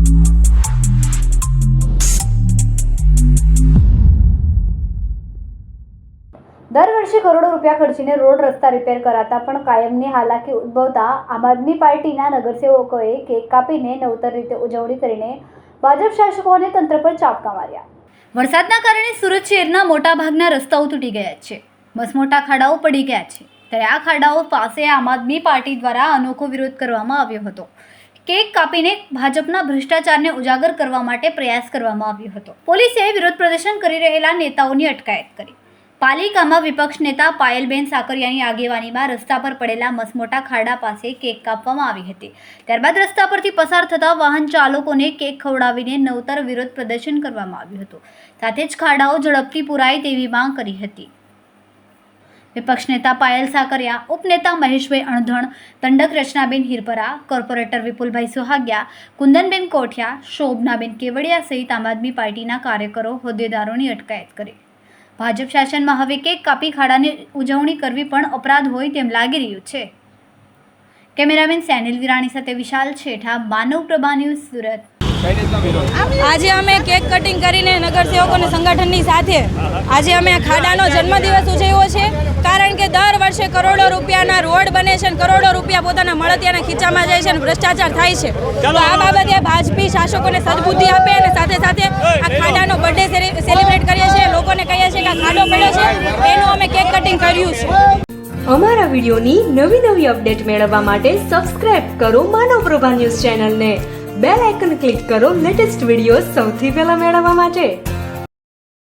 દર વર્ષે કરોડો રૂપિયા ખર્ચીને રોડ રસ્તા રિપેર કરાતા પણ કાયમની હાલાકી ઉદ્ભવતા આમ આદમી પાર્ટીના નગરસેવકોએ કેક કાપીને નવતર રીતે ઉજવણી કરીને ભાજપ શાસકોને તંત્ર પર ચાપકા માર્યા। વરસાદના કારણે સુરત શહેરના મોટાભાગના રસ્તાઓ તૂટી ગયા છે, મસમોટા ખાડાઓ પડી ગયા છે। ત્યારે આ ખાડાઓ પાસે આમ આદમી પાર્ટી દ્વારા અનોખો વિરોધ કરવામાં આવ્યો હતો। કેક કાપીને ભાજપના ભ્રષ્ટાચારને ઉજાગર કરવા માટે પ્રયાસ કરવામાં આવ્યો હતો। પોલીસે વિરોધ પ્રદર્શન કરી રહેલા નેતાઓની અટકાયત કરી। પાલિકામાં વિપક્ષ નેતા પાયલબેન સાકરિયાની આગેવાનીમાં રસ્તા પર પડેલા મસમોટા ખાડા પાસે કેક કાપવામાં આવી હતી। ત્યારબાદ રસ્તા પરથી પસાર થતા વાહન ચાલકોને કેક ખવડાવીને નવતર વિરોધ પ્રદર્શન કરવામાં આવ્યું હતું। સાથે જ ખાડાઓ ઝડપથી પુરાય તેવી માંગ કરી હતી। વિપક્ષ નેતા પાયલ સાકરિયા, ઉપનેતા મહેશભાઈ અણધણ, દંડક રચનાબેન હિરપરા, કોર્પોરેટર વિપુલભાઈ સુહાગિયા, કુંદનબેન કોઠિયા, શોભનાબેન કેવડિયા સહિત આમ આદમી પાર્ટીના કાર્યકરો, હોદ્દેદારોની અટકાયત કરી। ભાજપ શાસનમાં હવે કેક કાપી ખાડાની ઉજવણી કરવી પણ અપરાધ હોય તેમ લાગી રહ્યું છે। કેમેરામેન સેનિલ વિરાણી સાથે વિશાલ છેઠા, માનવ પ્રભા ન્યૂઝ, સુરત। આજે અમે કેક કટિંગ કરીને નગરસેવકોને સંગઠનની સાથે આજે અમે ખાડાનો જન્મદિવસ ઉજવ્યો છે, કારણ કે દર વર્ષે કરોડો રૂપિયાના રોડ બને છે અને કરોડો રૂપિયા પોતાના મળતિયાના ખીચામાં જાય છે અને ભ્રષ્ટાચાર થાય છે। તો આ બાબતે ભાજપી શાસકોને સદબુદ્ધિ આપે અને સાથે સાથે આ ખાડાનો બર્થડે સેલિબ્રેટ કરીએ છીએ, લોકોને કહીએ છીએ કે આ ખાડો પડ્યો છે એનું અમે કેક કટિંગ કર્યું છે। અમારા વિડીયોની નવી અપડેટ મેળવવા માટે સબસ્ક્રાઇબ કરો માનવ પ્રભા ન્યૂઝ ચેનલને, બેલ આઇકન ક્લિક કરો લેટેસ્ટ વિડીયો સૌથી પહેલા મેળવવા માટે।